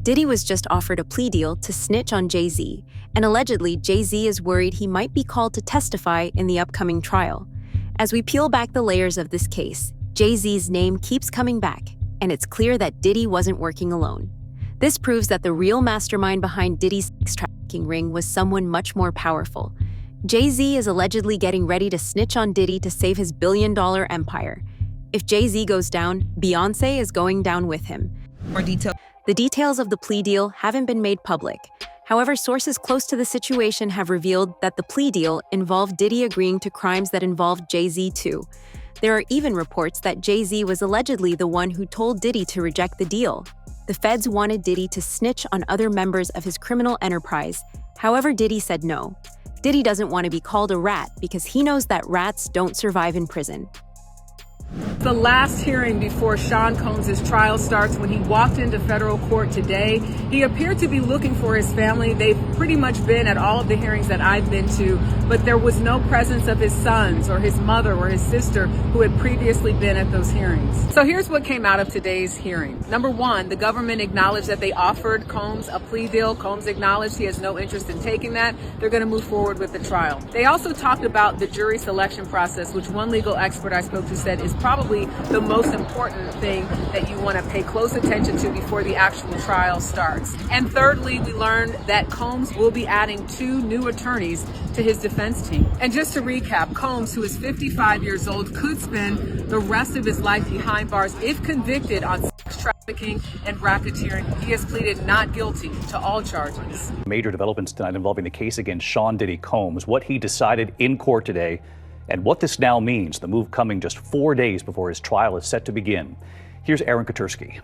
Diddy was just offered a plea deal to snitch on Jay-Z, and allegedly Jay-Z is worried he might be called to testify in the upcoming trial. As we peel back the layers of this case, Jay-Z's name keeps coming back, and it's clear that Diddy wasn't working alone. This proves that the real mastermind behind Diddy's sex trafficking ring was someone much more powerful. Jay-Z is allegedly getting ready to snitch on Diddy to save his billion-dollar empire. If Jay-Z goes down, Beyoncé is going down with him. The details of the plea deal haven't been made public. However, sources close to the situation have revealed that the plea deal involved Diddy agreeing to crimes that involved Jay-Z too. There are even reports that Jay-Z was allegedly the one who told Diddy to reject the deal. The feds wanted Diddy to snitch on other members of his criminal enterprise. However, Diddy said no. Diddy doesn't want to be called a rat because he knows that rats don't survive in prison. The last hearing before Sean Combs' trial starts. When he walked into federal court today, he appeared to be looking for his family. They've pretty much been at all of the hearings that I've been to, but there was no presence of his sons or his mother or his sister who had previously been at those hearings. So here's what came out of today's hearing. Number one, the government acknowledged that they offered Combs a plea deal. Combs acknowledged he has no interest in taking that. They're going to move forward with the trial. They also talked about the jury selection process, which one legal expert I spoke to said is probably the most important thing that you want to pay close attention to before the actual trial starts. And thirdly, we learned that Combs will be adding 2 new attorneys to his defense team. And just to recap, Combs, who is 55 years old, could spend the rest of his life behind bars if convicted on sex trafficking and racketeering. He has pleaded not guilty to all charges. Major developments tonight involving the case against Sean Diddy Combs, what he decided in court today, and what this now means, the move coming just 4 days before his trial is set to begin. Here's Aaron Katursky.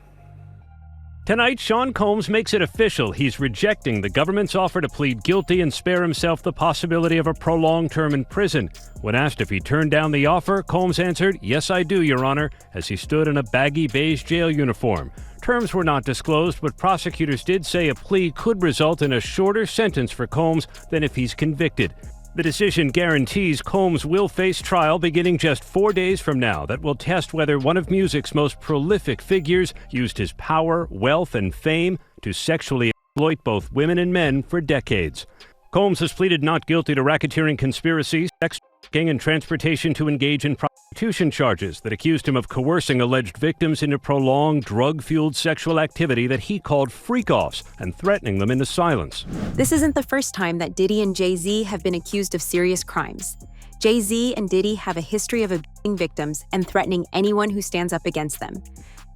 Tonight, Sean Combs makes it official. He's rejecting the government's offer to plead guilty and spare himself the possibility of a prolonged term in prison. When asked if he turned down the offer, Combs answered, "Yes, I do, Your Honor," as he stood in a baggy beige jail uniform. Terms were not disclosed, but prosecutors did say a plea could result in a shorter sentence for Combs than if he's convicted. The decision guarantees Combs will face trial beginning just 4 days from now that will test whether one of music's most prolific figures used his power, wealth, and fame to sexually exploit both women and men for decades. Combs has pleaded not guilty to racketeering conspiracy, sex trafficking, and transportation to engage in prostitution charges that accused him of coercing alleged victims into prolonged, drug-fueled sexual activity that he called freak-offs and threatening them into silence. This isn't the first time that Diddy and Jay-Z have been accused of serious crimes. Jay-Z and Diddy have a history of abusing victims and threatening anyone who stands up against them.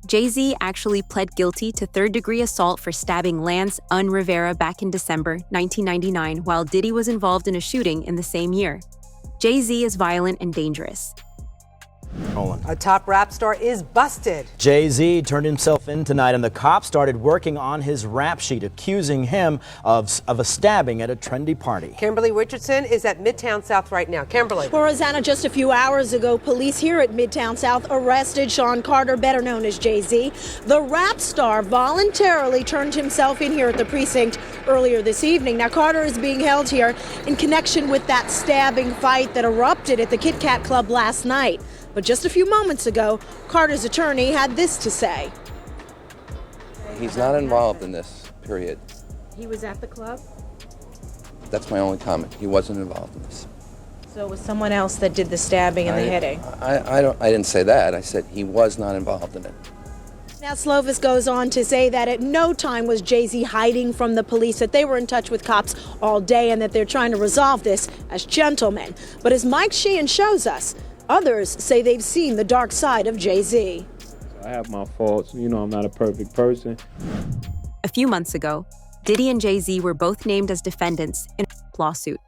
Jay-Z actually pled guilty to third-degree assault for stabbing Lance Rivera back in December 1999, while Diddy was involved in a shooting in the same year. Jay-Z is violent and dangerous. A top rap star is busted. Jay-Z turned himself in tonight, and the cops started working on his rap sheet, accusing him of a stabbing at a trendy party. Kimberly Richardson is at Midtown South right now. Kimberly. Well, Rosanna, just a few hours ago, police here at Midtown South arrested Sean Carter, better known as Jay-Z. The rap star voluntarily turned himself in here at the precinct earlier this evening. Now, Carter is being held here in connection with that stabbing fight that erupted at the Kit Kat Club last night. But just a few moments ago, Carter's attorney had this to say. He's not involved in this, period. He was at the club? That's my only comment. He wasn't involved in this. So it was someone else that did the stabbing and the hitting? I didn't say that. I said he was not involved in it. Now, Slovis goes on to say that at no time was Jay-Z hiding from the police, that they were in touch with cops all day and that they're trying to resolve this as gentlemen. But as Mike Sheehan shows us, others say they've seen the dark side of Jay-Z. I have my faults. You know, I'm not a perfect person. A few months ago, Diddy and Jay-Z were both named as defendants in a lawsuit.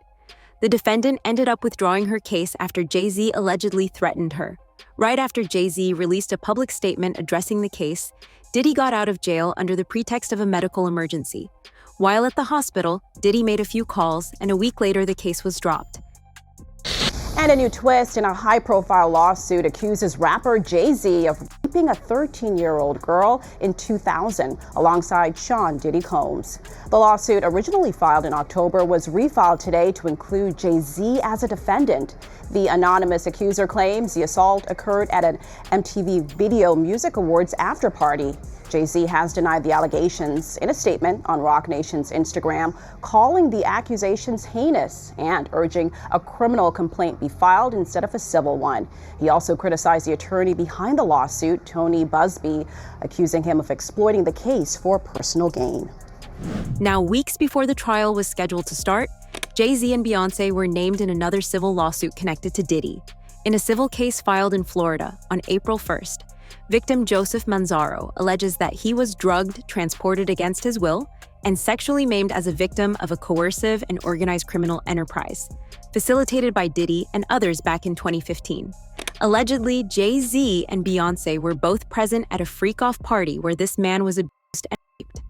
The defendant ended up withdrawing her case after Jay-Z allegedly threatened her. Right after Jay-Z released a public statement addressing the case, Diddy got out of jail under the pretext of a medical emergency. While at the hospital, Diddy made a few calls, and a week later the case was dropped. And a new twist in a high-profile lawsuit accuses rapper Jay-Z of raping a 13-year-old girl in 2000 alongside Sean Diddy Combs. The lawsuit, originally filed in October, was refiled today to include Jay-Z as a defendant. The anonymous accuser claims the assault occurred at an MTV Video Music Awards after party. Jay-Z has denied the allegations in a statement on Roc Nation's Instagram, calling the accusations heinous and urging a criminal complaint be filed instead of a civil one. He also criticized the attorney behind the lawsuit, Tony Busby, accusing him of exploiting the case for personal gain. Now, weeks before the trial was scheduled to start, Jay-Z and Beyoncé were named in another civil lawsuit connected to Diddy. In a civil case filed in Florida on April 1st, victim Joseph Manzaro alleges that he was drugged, transported against his will, and sexually maimed as a victim of a coercive and organized criminal enterprise, facilitated by Diddy and others back in 2015. Allegedly, Jay-Z and Beyoncé were both present at a freak-off party where this man was abused and raped.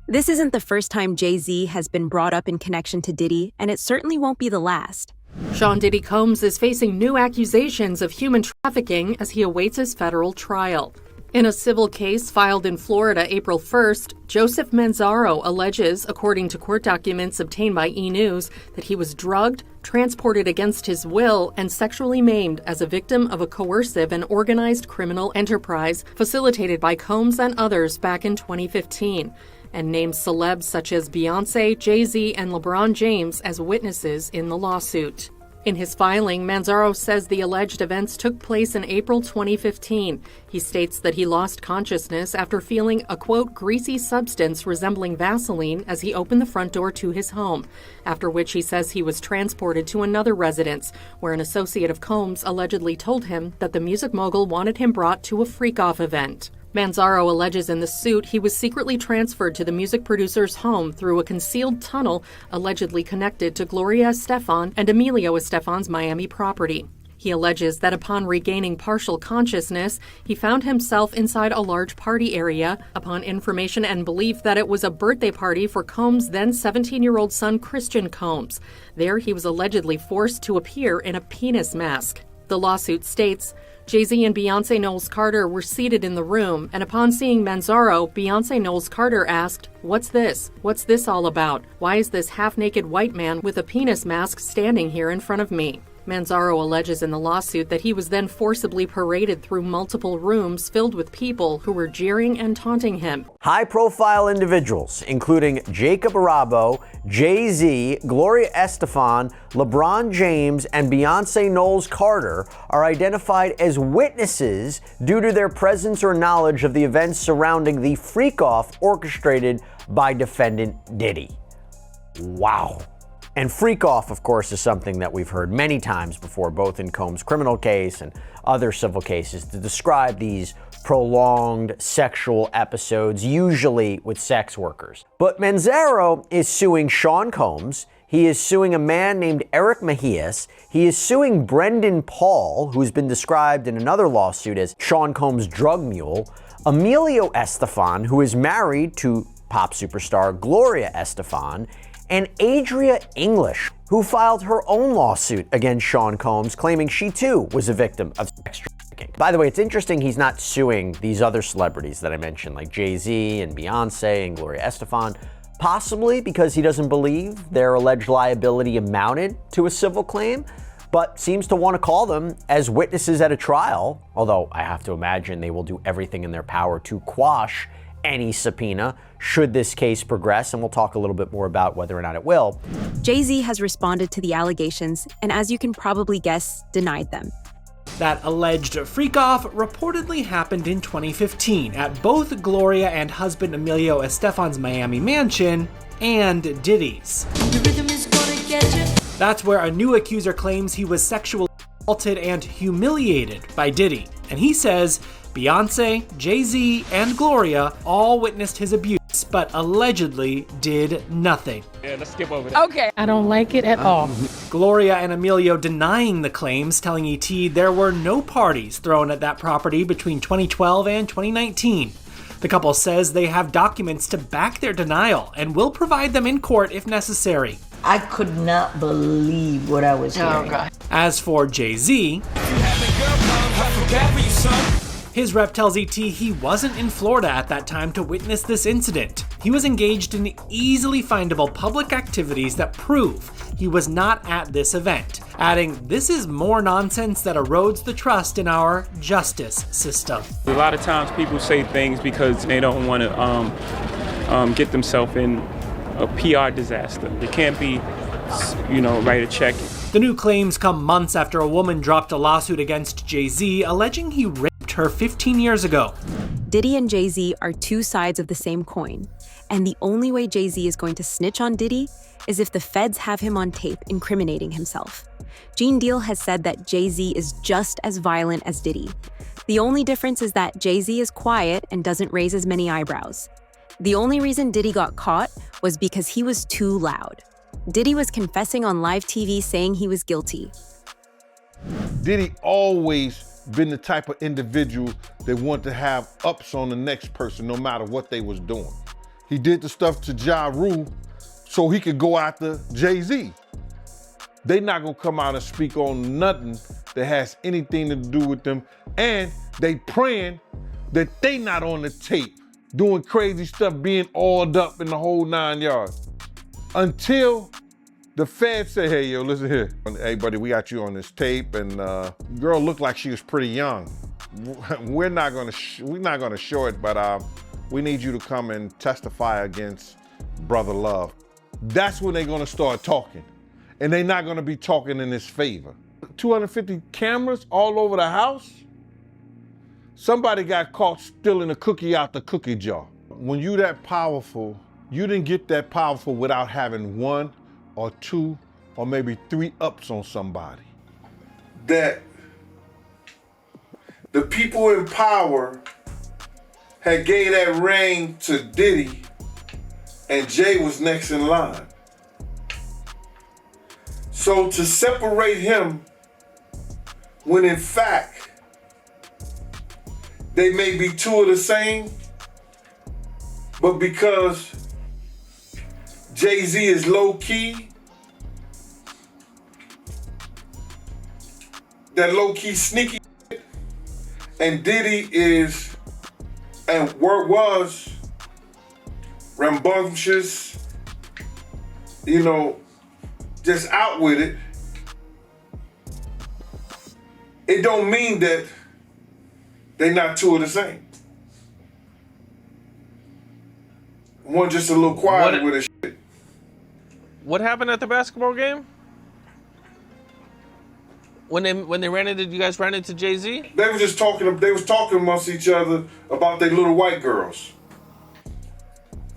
This isn't the first time Jay-Z has been brought up in connection to Diddy, and it certainly won't be the last. Sean Diddy Combs is facing new accusations of human trafficking as he awaits his federal trial. In a civil case filed in Florida April 1st, Joseph Manzaro alleges, according to court documents obtained by E! News, that he was drugged, transported against his will, and sexually maimed as a victim of a coercive and organized criminal enterprise facilitated by Combs and others back in 2015, and named celebs such as Beyoncé, Jay-Z, and LeBron James as witnesses in the lawsuit. In his filing, Manzaro says the alleged events took place in April 2015. He states that he lost consciousness after feeling a, quote, greasy substance resembling Vaseline as he opened the front door to his home, after which he says he was transported to another residence, where an associate of Combs allegedly told him that the music mogul wanted him brought to a freak-off event. Manzaro alleges in the suit he was secretly transferred to the music producer's home through a concealed tunnel allegedly connected to Gloria Estefan and Emilio Estefan's Miami property. He alleges that upon regaining partial consciousness, he found himself inside a large party area upon information and belief that it was a birthday party for Combs' then 17-year-old son Christian Combs. There he was allegedly forced to appear in a penis mask. The lawsuit states, Jay-Z and Beyoncé Knowles-Carter were seated in the room, and upon seeing Manzaro, Beyoncé Knowles-Carter asked, "What's this? What's this all about? Why is this half-naked white man with a penis mask standing here in front of me?" Manzaro alleges in the lawsuit that he was then forcibly paraded through multiple rooms filled with people who were jeering and taunting him. High-profile individuals, including Jacob Arabo, Jay-Z, Gloria Estefan, LeBron James, and Beyoncé Knowles-Carter, are identified as witnesses due to their presence or knowledge of the events surrounding the freak-off orchestrated by defendant Diddy. Wow. And freak-off, of course, is something that we've heard many times before, both in Combs' criminal case and other civil cases, to describe these prolonged sexual episodes, usually with sex workers. But Manzaro is suing Sean Combs. He is suing a man named Eric Mejias. He is suing Brendan Paul, who's been described in another lawsuit as Sean Combs' drug mule, Emilio Estefan, who is married to pop superstar Gloria Estefan, and Adria English, who filed her own lawsuit against Sean Combs, claiming she too was a victim of sex trafficking. By the way, it's interesting he's not suing these other celebrities that I mentioned, like Jay-Z and Beyoncé and Gloria Estefan, possibly because he doesn't believe their alleged liability amounted to a civil claim, but seems to want to call them as witnesses at a trial, although I have to imagine they will do everything in their power to quash any subpoena should this case progress, and we'll talk a little bit more about whether or not it will. Jay-Z has responded to the allegations and, as you can probably guess, denied them. That alleged freak-off reportedly happened in 2015 at both Gloria and husband Emilio Estefan's Miami mansion and Diddy's. That's where a new accuser claims he was sexually assaulted and humiliated by Diddy, and he says Beyoncé, Jay-Z, and Gloria all witnessed his abuse, but allegedly did nothing. Yeah, let's skip over that. Okay. I don't like it at all. Gloria and Emilio denying the claims, telling ET there were no parties thrown at that property between 2012 and 2019. The couple says they have documents to back their denial and will provide them in court if necessary. I could not believe what I was hearing. As for Jay-Z, His rep tells ET he wasn't in Florida at that time to witness this incident. He was engaged in easily findable public activities that prove he was not at this event, adding, "This is more nonsense that erodes the trust in our justice system." A lot of times people say things because they don't want to get themselves in a PR disaster. They can't be, write a check. The new claims come months after a woman dropped a lawsuit against Jay-Z alleging he raped her 15 years ago. Diddy and Jay-Z are two sides of the same coin, and the only way Jay-Z is going to snitch on Diddy is if the feds have him on tape incriminating himself. Gene Deal has said that Jay-Z is just as violent as Diddy. The only difference is that Jay-Z is quiet and doesn't raise as many eyebrows. The only reason Diddy got caught was because he was too loud. Diddy was confessing on live TV saying he was guilty. Diddy always been the type of individual that wanted to have ups on the next person no matter what they was doing. He did the stuff to Ja Rule so he could go after Jay-Z. They not gonna come out and speak on nothing that has anything to do with them, and they praying that they not on the tape doing crazy stuff, being oiled up in the whole 9 yards. Until the feds say, "Hey, yo, listen here. Hey, buddy, we got you on this tape, and girl looked like she was pretty young. We're not gonna show it, but we need you to come and testify against Brother Love." That's when they're gonna start talking, and they're not gonna be talking in his favor. 250 cameras all over the house. Somebody got caught stealing a cookie out the cookie jar. When you that powerful, you didn't get that powerful without having 1 or 2 or maybe 3 ups on somebody. That the people in power had gave that reign to Diddy, and Jay was next in line. So to separate him when in fact they may be two of the same, but because Jay-Z is low-key, that low-key sneaky, and Diddy is, and was, rambunctious, just out with it, it don't mean that they not two of the same. One just a little quiet with his shit. What happened at the basketball game? When they ran into, you guys ran into Jay-Z? They were just talking. They was talking amongst each other about their little white girls.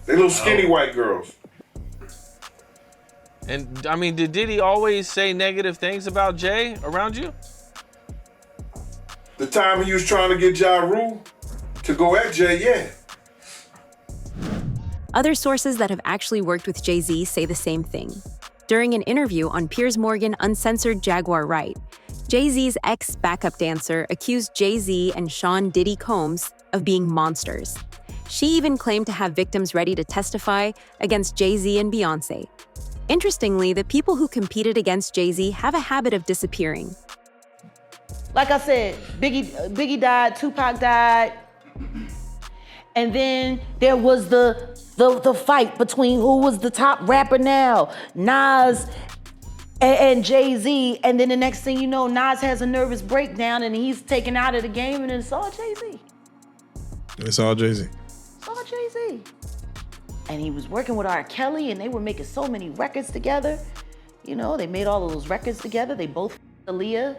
They little skinny white girls. And I mean, did Diddy always say negative things about Jay around you? The time he was trying to get Ja Rule to go at Jay, yeah. Other sources that have actually worked with Jay-Z say the same thing. During an interview on Piers Morgan Uncensored Jaguar Right, Jay-Z's ex-backup dancer accused Jay-Z and Sean Diddy Combs of being monsters. She even claimed to have victims ready to testify against Jay-Z and Beyonce. Interestingly, the people who competed against Jay-Z have a habit of disappearing. Like I said, Biggie died, Tupac died, and then there was the fight between who was the top rapper now, Nas and Jay-Z, and then the next thing you know, Nas has a nervous breakdown and he's taken out of the game, and it's all Jay-Z. It's all Jay-Z. It's all Jay-Z. And he was working with R. Kelly, and they were making so many records together. They made all of those records together. They both Aaliyah.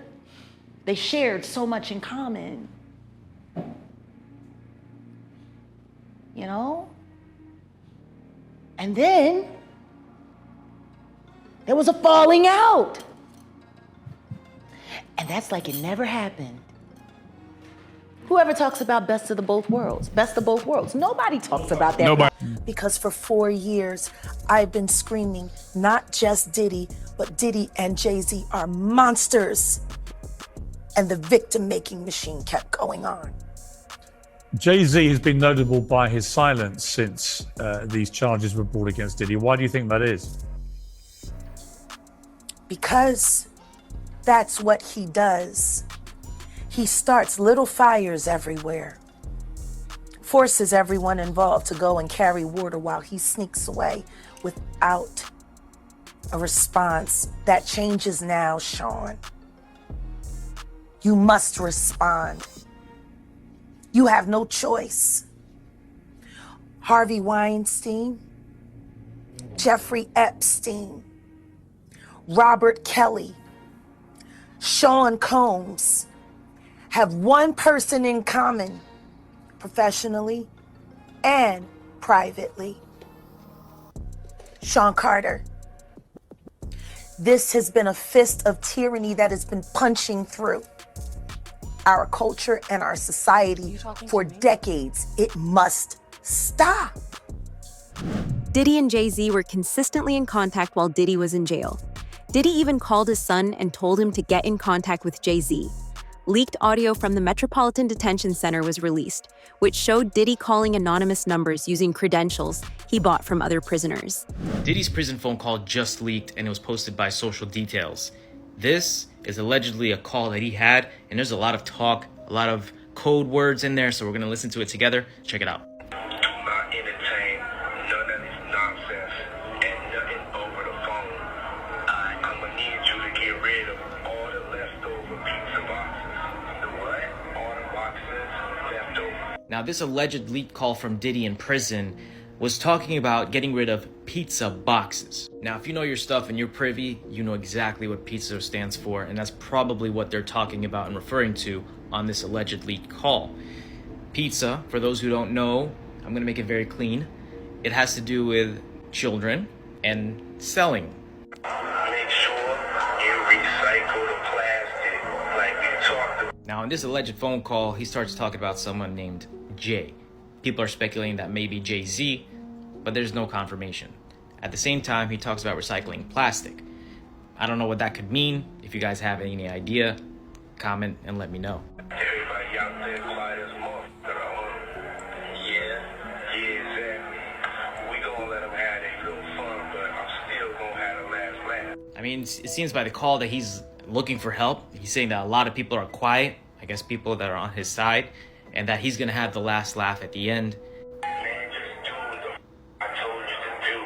They shared so much in common. And then there was a falling out. And that's like it never happened. Whoever talks about best of both worlds? Nobody talks about that. Nobody. Because for 4 years, I've been screaming, not just Diddy, but Diddy and Jay-Z are monsters. And the victim-making machine kept going on. Jay-Z has been notable by his silence since these charges were brought against Diddy. Why do you think that is? Because that's what he does. he starts little fires everywhere, forces everyone involved to go and carry water while he sneaks away without a response. That changes now, Sean. You must respond. You have no choice. Harvey Weinstein, Jeffrey Epstein, Robert Kelly, Sean Combs have one person in common, professionally and privately. Sean Carter. This has been a fist of tyranny that has been punching through our culture and our society for decades. It must stop. Diddy and Jay-Z were consistently in contact while Diddy was in jail. Diddy even called his son and told him to get in contact with Jay-Z. Leaked audio from the Metropolitan Detention Center was released, which showed Diddy calling anonymous numbers using credentials he bought from other prisoners. Diddy's prison phone call just leaked and it was posted by Social Details. This is allegedly a call that he had, and there's a lot of talk, a lot of code words in there, so we're gonna listen to it together. Check it out. Now, this alleged leaked call from Diddy in prison was talking about getting rid of pizza boxes. Now, if you know your stuff and you're privy, you know exactly what pizza stands for, and that's probably what they're talking about and referring to on this alleged leaked call. Pizza, for those who don't know, I'm gonna make it very clean. It has to do with children and selling. Make sure you recycle the plastic like we talked about. Now, in this alleged phone call, he starts talking about someone named Jay. People are speculating that maybe Jay-Z, but there's no confirmation. At the same time, he talks about recycling plastic. I don't know what that could mean. If you guys have any idea, comment and let me know. Everybody out there quiet as Yeah, exactly. We gonna let them have their little fun, but I'm still gonna have the last laugh. I mean, it seems by the call that he's looking for help. He's saying that a lot of people are quiet, I guess people that are on his side, and that he's gonna have the last laugh at the end. Man, just do what I told you to do,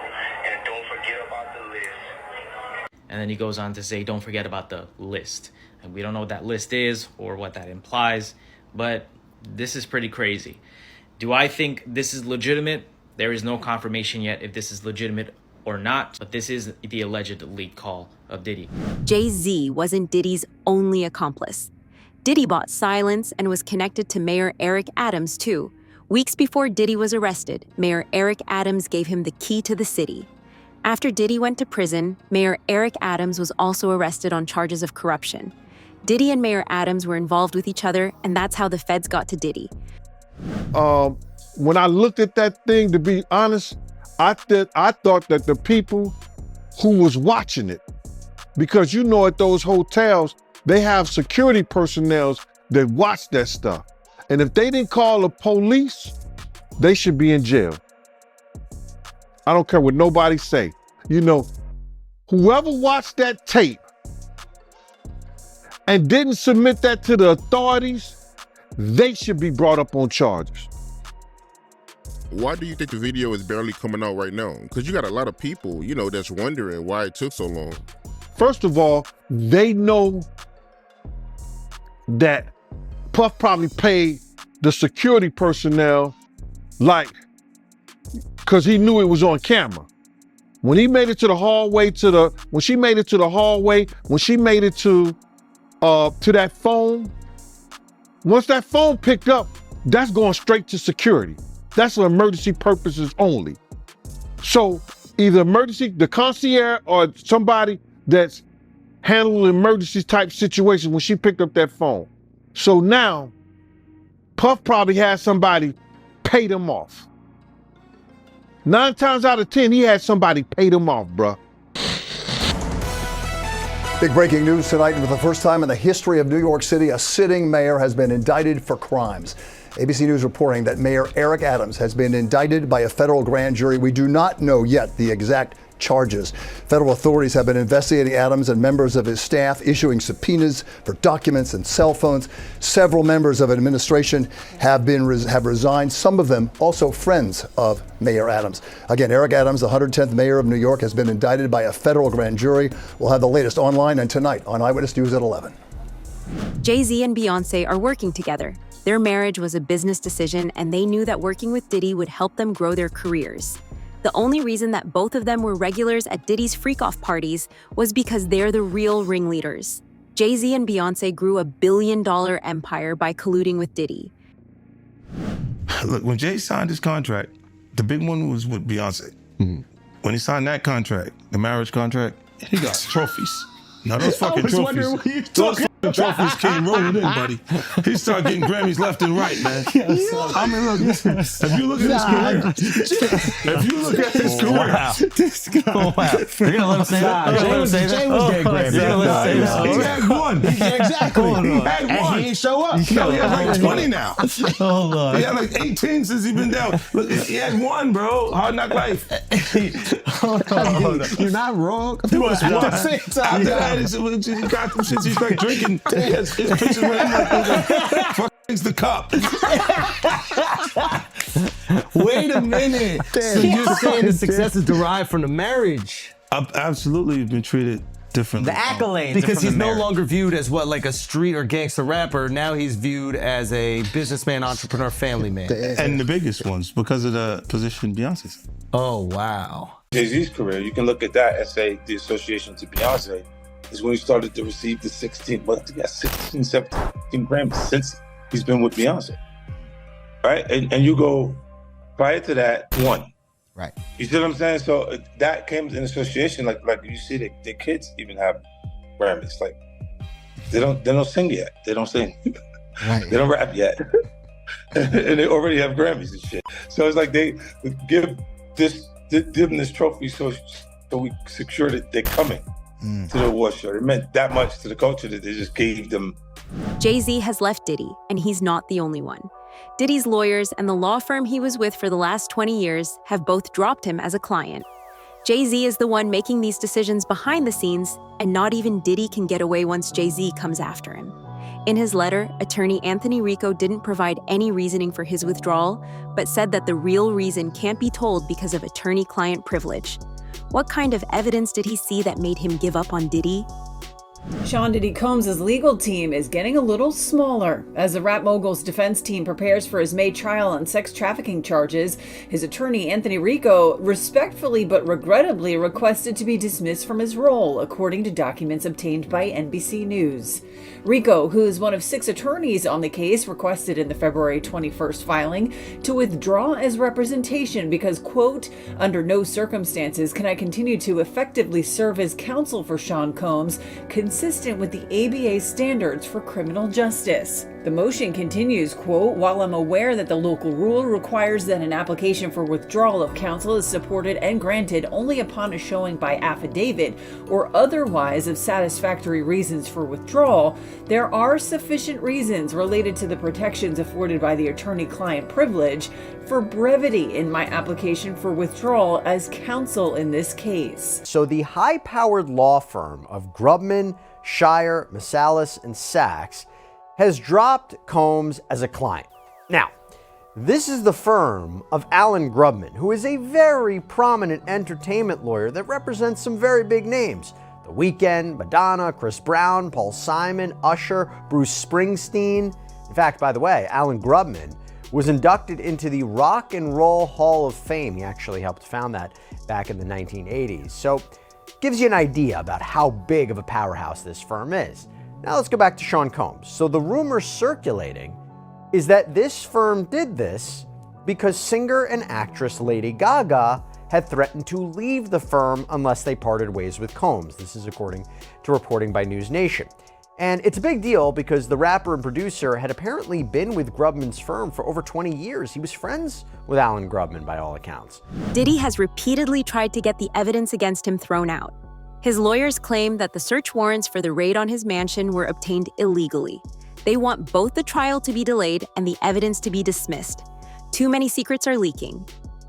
and don't forget about the list. And then he goes on to say, don't forget about the list. And we don't know what that list is or what that implies, but this is pretty crazy. Do I think this is legitimate? There is no confirmation yet if this is legitimate or not, but this is the alleged leaked call of Diddy. Jay-Z wasn't Diddy's only accomplice. Diddy bought silence and was connected to Mayor Eric Adams, too. Weeks before Diddy was arrested, Mayor Eric Adams gave him the key to the city. After Diddy went to prison, Mayor Eric Adams was also arrested on charges of corruption. Diddy and Mayor Adams were involved with each other, and that's how the feds got to Diddy. When I looked at that thing, to be honest, I thought that the people who was watching it, because you know at those hotels, they have security personnel that watch that stuff. And if they didn't call the police, they should be in jail. I don't care what nobody say. You know, whoever watched that tape and didn't submit that to the authorities, they should be brought up on charges. Why do you think the video is barely coming out right now? Because you got a lot of people, you know, that's wondering why it took so long. First of all, they know that Puff probably paid the security personnel because he knew it was on camera. When he made it to the hallway, when she made it to that phone, once that phone picked up, that's going straight to security. That's for emergency purposes only. So either the concierge or somebody that's handling emergency type situations when she picked up that phone. So now, Puff probably had somebody pay them off. 9 times out of 10, he had somebody pay them off, bruh. Big breaking news tonight. For the first time in the history of New York City, a sitting mayor has been indicted for crimes. ABC News reporting that Mayor Eric Adams has been indicted by a federal grand jury. We do not know yet the exact charges. Federal authorities have been investigating Adams and members of his staff, issuing subpoenas for documents and cell phones. Several members of administration have resigned, some of them also friends of Mayor Adams. Again, Eric Adams, the 110th mayor of New York, has been indicted by a federal grand jury. We'll have the latest online and tonight on Eyewitness News at 11. Jay-Z and Beyonce are working together. Their marriage was a business decision, and they knew that working with Diddy would help them grow their careers. The only reason that both of them were regulars at Diddy's freak-off parties was because they're the real ringleaders. Jay-Z and Beyonce grew a billion-dollar empire by colluding with Diddy. Look, when Jay signed his contract, the big one was with Beyonce. Mm-hmm. When he signed that contract, the marriage contract, he got trophies. Now those fucking trophies, those fucking trophies came rolling in, buddy. He started getting Grammys left and right, man. I mean, look, if you look at his career, This guy. Oh, wow. You're gonna let him say that? Jay was getting Grammys. He had one. Exactly. He had one. And he ain't show up. He has like 20 now. Hold on. He had like 18 since he's been down. Look, he had one, bro. Hard Knock Life. Hold on. You're not wrong. He was one. At the same time. After that, he got them shits. He started drinking. His pictures were in like, fuck the cup. Wait a minute. So you're saying the success is derived from the marriage? I've absolutely been treated differently. The accolades. Because he's no longer viewed as what, like a street or gangster rapper. Now he's viewed as a businessman, entrepreneur, family man. And the biggest ones because of the position Beyonce's. Oh, wow. Jay-Z's career, you can look at that and say the association to Beyonce is when he started to receive the 17 Grammys since he's been with Beyonce, right? And you go, prior to that, one. Right. You see what I'm saying? So that came in association, like you see their kids even have Grammys. Like they don't sing yet. They don't sing. Right. They don't rap yet. And they already have Grammys and shit. So it's like they give them this trophy so we secure that they're coming to the award show. It meant that much to the culture that they just gave them. Jay-Z has left Diddy, and he's not the only one. Diddy's lawyers and the law firm he was with for the last 20 years have both dropped him as a client. Jay-Z is the one making these decisions behind the scenes, and not even Diddy can get away once Jay-Z comes after him. In his letter, attorney Anthony Rico didn't provide any reasoning for his withdrawal, but said that the real reason can't be told because of attorney-client privilege. What kind of evidence did he see that made him give up on Diddy? Sean Diddy Combs' legal team is getting a little smaller. As the rap mogul's defense team prepares for his May trial on sex trafficking charges, his attorney Anthony Rico respectfully but regrettably requested to be dismissed from his role, according to documents obtained by NBC News. Rico, who is one of 6 attorneys on the case, requested in the February 21st filing to withdraw as representation because, quote, under no circumstances can I continue to effectively serve as counsel for Sean Combs, consistent with the ABA standards for criminal justice. The motion continues, quote, while I'm aware that the local rule requires that an application for withdrawal of counsel is supported and granted only upon a showing by affidavit or otherwise of satisfactory reasons for withdrawal, there are sufficient reasons related to the protections afforded by the attorney-client privilege for brevity in my application for withdrawal as counsel in this case. So the high-powered law firm of Grubman, Shire, Masalis, and Sachs has dropped Combs as a client. Now, this is the firm of Alan Grubman, who is a very prominent entertainment lawyer that represents some very big names. The Weeknd, Madonna, Chris Brown, Paul Simon, Usher, Bruce Springsteen. In fact, by the way, Alan Grubman was inducted into the Rock and Roll Hall of Fame. He actually helped found that back in the 1980s. So, gives you an idea about how big of a powerhouse this firm is. Now let's go back to Sean Combs. So the rumor circulating is that this firm did this because singer and actress Lady Gaga had threatened to leave the firm unless they parted ways with Combs. This is according to reporting by News Nation. And it's a big deal because the rapper and producer had apparently been with Grubman's firm for over 20 years. He was friends with Alan Grubman by all accounts. Diddy has repeatedly tried to get the evidence against him thrown out. His lawyers claim that the search warrants for the raid on his mansion were obtained illegally. They want both the trial to be delayed and the evidence to be dismissed. Too many secrets are leaking.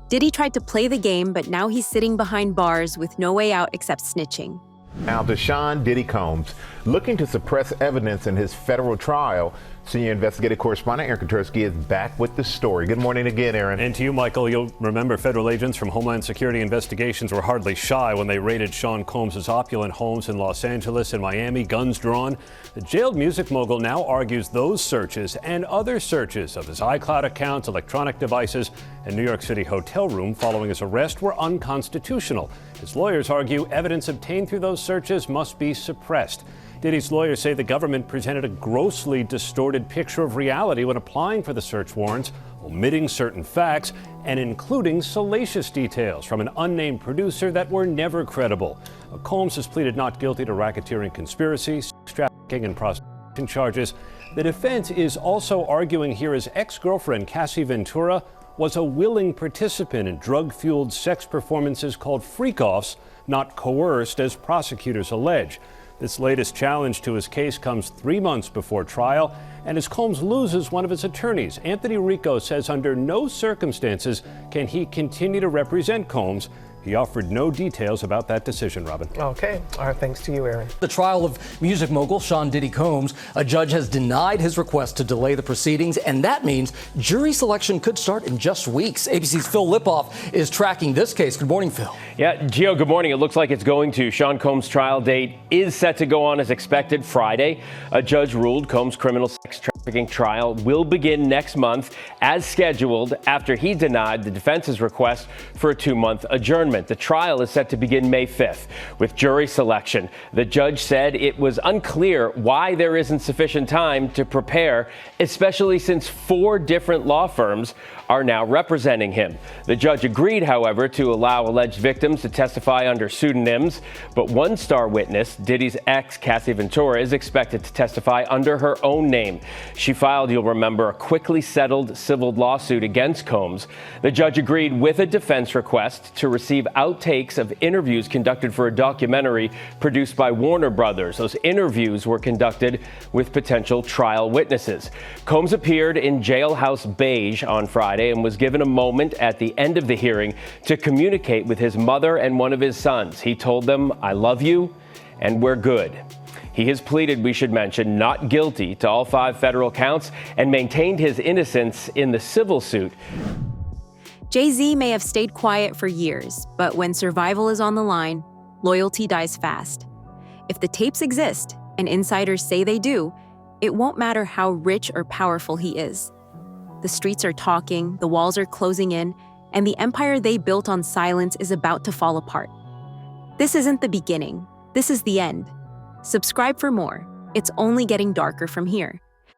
Diddy tried to play the game, but now he's sitting behind bars with no way out except snitching. Now to Sean Diddy Combs, looking to suppress evidence in his federal trial. Senior investigative correspondent Aaron Katursky is back with the story. Good morning again, Aaron. And to you, Michael. You'll remember federal agents from Homeland Security Investigations were hardly shy when they raided Sean Combs' opulent homes in Los Angeles and Miami, guns drawn. The jailed music mogul now argues those searches and other searches of his iCloud accounts, electronic devices, and New York City hotel room following his arrest were unconstitutional. His lawyers argue evidence obtained through those searches must be suppressed. Diddy's lawyers say the government presented a grossly distorted picture of reality when applying for the search warrants, omitting certain facts and including salacious details from an unnamed producer that were never credible. Combs has pleaded not guilty to racketeering conspiracy, sex trafficking, and prostitution charges. The defense is also arguing here his ex-girlfriend, Cassie Ventura, was a willing participant in drug-fueled sex performances called freak-offs, not coerced as prosecutors allege. This latest challenge to his case comes 3 months before trial, and as Combs loses one of his attorneys, Anthony Rico says under no circumstances can he continue to represent Combs. He offered no details about that decision, Robin. Okay. All right. Thanks to you, Aaron. The trial of music mogul Sean Diddy Combs, a judge has denied his request to delay the proceedings, and that means jury selection could start in just weeks. ABC's Phil Lipoff is tracking this case. Good morning, Phil. Yeah, Gio, good morning. It looks like it's going to. Sean Combs' trial date is set to go on as expected Friday. A judge ruled Combs' criminal sex trafficking trial will begin next month as scheduled after he denied the defense's request for a 2-month adjournment. The trial is set to begin May 5th with jury selection. The judge said it was unclear why there isn't sufficient time to prepare, especially since 4 different law firms are now representing him. The judge agreed, however, to allow alleged victims to testify under pseudonyms, but one star witness, Diddy's ex, Cassie Ventura, is expected to testify under her own name. She filed, you'll remember, a quickly settled civil lawsuit against Combs. The judge agreed with a defense request to receive outtakes of interviews conducted for a documentary produced by Warner Brothers. Those interviews were conducted with potential trial witnesses. Combs appeared in Jailhouse Beige on Friday and was given a moment at the end of the hearing to communicate with his mother and one of his sons. He told them, "I love you and we're good." He has pleaded, we should mention, not guilty to all 5 federal counts and maintained his innocence in the civil suit. Jay-Z may have stayed quiet for years, but when survival is on the line, loyalty dies fast. If the tapes exist, and insiders say they do, it won't matter how rich or powerful he is. The streets are talking, the walls are closing in, and the empire they built on silence is about to fall apart. This isn't the beginning. This is the end. Subscribe for more. It's only getting darker from here.